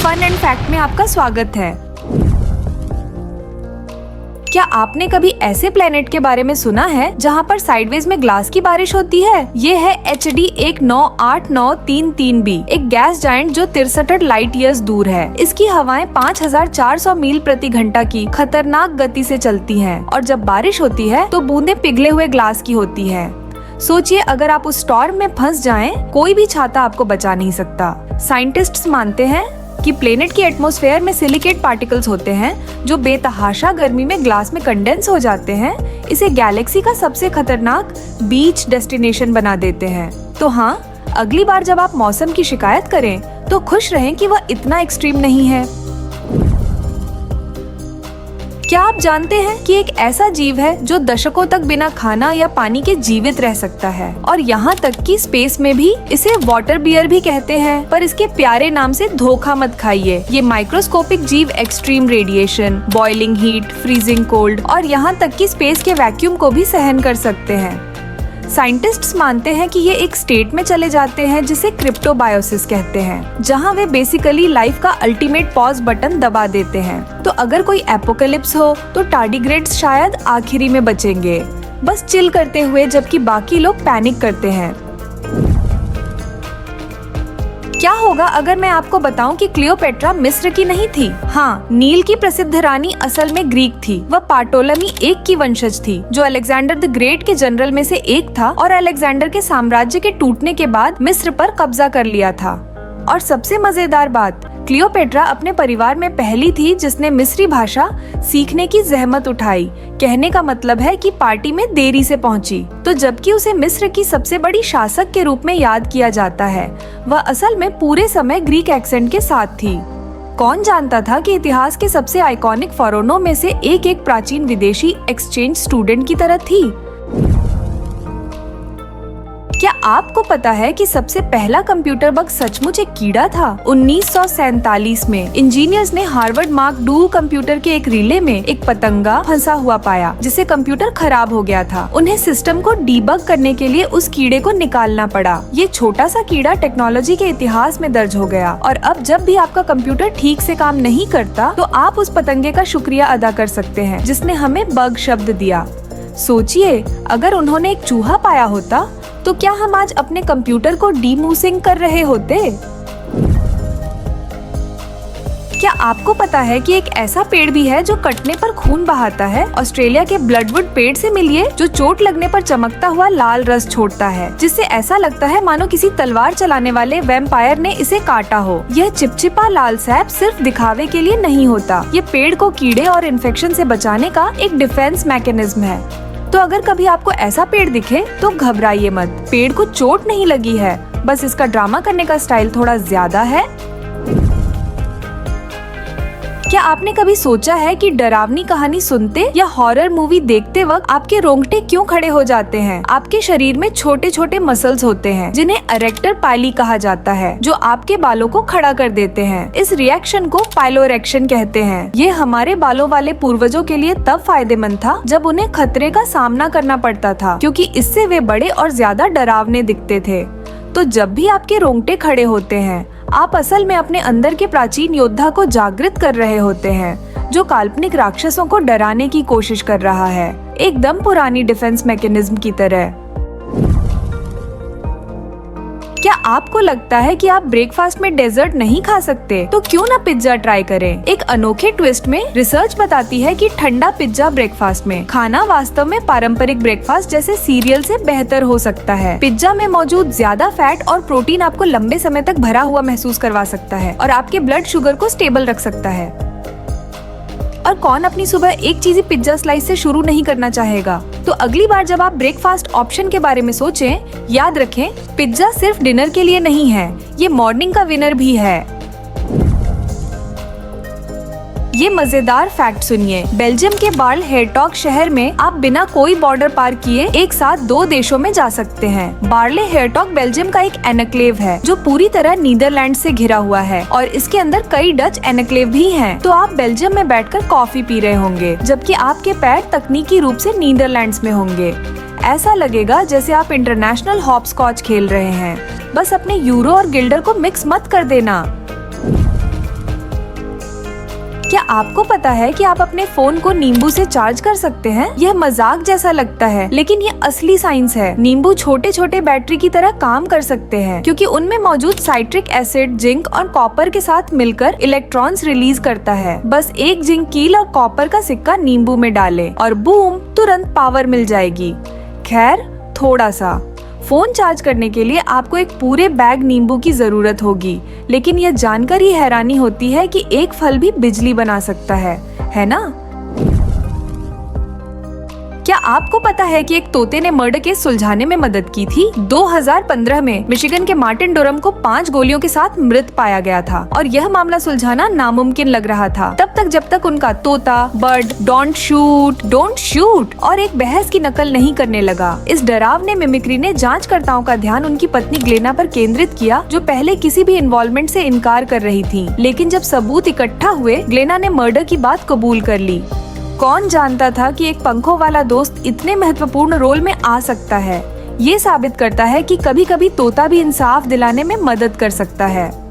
Fun and fact में आपका स्वागत है। क्या आपने कभी ऐसे प्लेनेट के बारे में सुना है जहाँ पर साइडवेज में ग्लास की बारिश होती है? ये है HD 198933b, एक गैस जायंट जो 63 लाइट ईयर्स दूर है। इसकी हवाएं 5400 मील प्रति घंटा की खतरनाक गति से चलती हैं और जब बारिश होती है तो बूंदें पिघले हुए ग्लास की होती है। सोचिए, अगर आप उस स्टॉर्म में फंस जाएं, कोई भी छाता आपको बचा नहीं सकता। साइंटिस्ट्स मानते हैं कि प्लेनेट की एटमॉस्फेयर में सिलिकेट पार्टिकल्स होते हैं जो बेतहाशा गर्मी में ग्लास में कंडेंस हो जाते हैं। इसे गैलेक्सी का सबसे खतरनाक बीच डेस्टिनेशन बना देते हैं। तो हाँ, अगली बार जब आप मौसम की शिकायत करें तो खुश रहें कि वह इतना एक्सट्रीम नहीं है। क्या आप जानते हैं कि एक ऐसा जीव है जो दशकों तक बिना खाना या पानी के जीवित रह सकता है, और यहाँ तक कि स्पेस में भी इसे वाटर बियर भी कहते हैं। पर इसके प्यारे नाम से धोखा मत खाइए। ये माइक्रोस्कोपिक जीव extreme radiation, boiling heat, freezing cold और यहाँ तक कि स्पेस के वैक्यूम को भी सहन कर सकते हैं। साइंटिस्ट्स मानते हैं कि ये एक स्टेट में चले जाते हैं जिसे क्रिप्टोबायोसिस कहते हैं, जहां वे बेसिकली लाइफ का अल्टीमेट पॉज बटन दबा देते हैं। तो अगर कोई एपोकलिप्स हो तो टार्डिग्रेड्स शायद आखिरी में बचेंगे, बस चिल करते हुए, जबकि बाकी लोग पैनिक करते हैं। क्या होगा अगर मैं आपको बताऊं कि क्लियोपेट्रा मिस्र की नहीं थी? हाँ, नील की प्रसिद्ध रानी असल में ग्रीक थी। वह पाटोलमी एक की वंशज थी, जो अलेक्जेंडर द ग्रेट के जनरल में से एक था और अलेक्जेंडर के साम्राज्य के टूटने के बाद मिस्र पर कब्जा कर लिया था। और सबसे मजेदार बात, क्लियोपेट्रा अपने परिवार में पहली थी जिसने मिस्री भाषा सीखने की जहमत उठाई। कहने का मतलब है कि पार्टी में देरी से पहुंची। तो जबकि उसे मिस्र की सबसे बड़ी शासक के रूप में याद किया जाता है, वह असल में पूरे समय ग्रीक एक्सेंट के साथ थी। कौन जानता था कि इतिहास के सबसे आइकॉनिक फरोनों में से एक प्राचीन विदेशी एक्सचेंज स्टूडेंट की तरह थी। क्या आपको पता है कि सबसे पहला कंप्यूटर बग सचमुच एक कीड़ा था? 1947 में इंजीनियर्स ने हार्वर्ड मार्क II कंप्यूटर के एक रिले में एक पतंगा फंसा हुआ पाया, जिससे कंप्यूटर खराब हो गया था। उन्हें सिस्टम को डीबग करने के लिए उस कीड़े को निकालना पड़ा। ये छोटा सा कीड़ा टेक्नोलॉजी के इतिहास में दर्ज हो गया, और अब जब भी आपका कंप्यूटर ठीक से काम नहीं करता तो आप उस पतंगे का शुक्रिया अदा कर सकते हैं जिसने हमें बग शब्द दिया। सोचिए, अगर उन्होंने एक चूहा पाया होता तो क्या हम आज अपने कंप्यूटर को डीमूसिंग कर रहे होते? क्या आपको पता है कि एक ऐसा पेड़ भी है जो कटने पर खून बहाता है? ऑस्ट्रेलिया के ब्लडवुड पेड़ से मिलिए, जो चोट लगने पर चमकता हुआ लाल रस छोड़ता है, जिससे ऐसा लगता है मानो किसी तलवार चलाने वाले वैम्पायर ने इसे काटा हो। यह चिपचिपा लाल सैप सिर्फ दिखावे के लिए नहीं होता। ये पेड़ को कीड़े और इन्फेक्शन से बचाने का एक डिफेंस मैकेनिज्म है। तो अगर कभी आपको ऐसा पेड़ दिखे तो घबराइए मत। पेड़ को चोट नहीं लगी है, बस इसका ड्रामा करने का स्टाइल थोड़ा ज्यादा है। क्या आपने कभी सोचा है कि डरावनी कहानी सुनते या हॉरर मूवी देखते वक्त आपके रोंगटे क्यों खड़े हो जाते हैं? आपके शरीर में छोटे छोटे मसल्स होते हैं जिन्हें एरेक्टर पाइली कहा जाता है, जो आपके बालों को खड़ा कर देते हैं। इस रिएक्शन को पाइलोरेक्शन कहते हैं। ये हमारे बालों वाले पूर्वजों के लिए तब फायदेमंद था जब उन्हें खतरे का सामना करना पड़ता था, क्योंकि इससे वे बड़े और ज्यादा डरावने दिखते थे। तो जब भी आपके रोंगटे खड़े होते हैं, आप असल में अपने अंदर के प्राचीन योद्धा को जागृत कर रहे होते हैं, जो काल्पनिक राक्षसों को डराने की कोशिश कर रहा है, एकदम पुरानी डिफेंस मैकेनिज्म की तरह। क्या आपको लगता है कि आप ब्रेकफास्ट में डेजर्ट नहीं खा सकते? तो क्यों ना पिज्जा ट्राई करें। एक अनोखे ट्विस्ट में रिसर्च बताती है कि ठंडा पिज्जा ब्रेकफास्ट में खाना वास्तव में पारंपरिक ब्रेकफास्ट जैसे सीरियल से बेहतर हो सकता है। पिज्जा में मौजूद ज्यादा फैट और प्रोटीन आपको लंबे समय तक भरा हुआ महसूस करवा सकता है और आपके ब्लड शुगर को स्टेबल रख सकता है। और कौन अपनी सुबह एक चीज़ी पिज्जा स्लाइस से शुरू नहीं करना चाहेगा? तो अगली बार जब आप ब्रेकफास्ट ऑप्शन के बारे में सोचें, याद रखें, पिज्जा सिर्फ डिनर के लिए नहीं है, ये मॉर्निंग का विनर भी है। ये मजेदार फैक्ट सुनिए। बेल्जियम के बार्ल हेरटॉग शहर में आप बिना कोई बॉर्डर पार किए एक साथ 2 देशों में जा सकते हैं। बार्ले हेरटॉग बेल्जियम का एक एनक्लेव है जो पूरी तरह नीदरलैंड से घिरा हुआ है, और इसके अंदर कई डच एनक्लेव भी हैं। तो आप बेल्जियम में बैठकर कॉफी पी रहे होंगे, जबकि आपके पैर तकनीकी रूप से नीदरलैंड्स में होंगे। ऐसा लगेगा जैसे आप इंटरनेशनल हॉपस्कॉच खेल रहे हैं। बस अपने यूरो और गिल्डर को मिक्स मत कर देना। क्या आपको पता है कि आप अपने फोन को नींबू से चार्ज कर सकते हैं? यह मजाक जैसा लगता है, लेकिन ये असली साइंस है। नींबू छोटे छोटे बैटरी की तरह काम कर सकते हैं, क्योंकि उनमें मौजूद साइट्रिक एसिड, जिंक और कॉपर के साथ मिलकर इलेक्ट्रॉन्स रिलीज करता है। बस एक जिंक कील और कॉपर का सिक्का नींबू में डालें और बूम, तुरंत पावर मिल जाएगी। खैर, थोड़ा सा। फोन चार्ज करने के लिए आपको एक पूरे बैग नींबू की जरूरत होगी, लेकिन यह जानकर ही हैरानी होती है कि एक फल भी बिजली बना सकता है ना? क्या आपको पता है कि एक तोते ने मर्डर केस सुलझाने में मदद की थी? 2015 में मिशिगन के मार्टिन डोरम को 5 गोलियों के साथ मृत पाया गया था और यह मामला सुलझाना नामुमकिन लग रहा था तब तक जब तक उनका तोता बर्ड डोंट शूट और एक बहस की नकल नहीं करने लगा। इस डरावने मिमिक्री ने जांचकर्ताओं का ध्यान उनकी पत्नी ग्लेना पर केंद्रित किया, जो पहले किसी भी इन्वॉल्वमेंट से इनकार कर रही थी। लेकिन जब सबूत इकट्ठा हुए, ग्लेना ने मर्डर की बात कबूल कर ली। कौन जानता था कि एक पंखों वाला दोस्त इतने महत्वपूर्ण रोल में आ सकता है। ये साबित करता है कि कभी-कभी तोता भी इंसाफ दिलाने में मदद कर सकता है।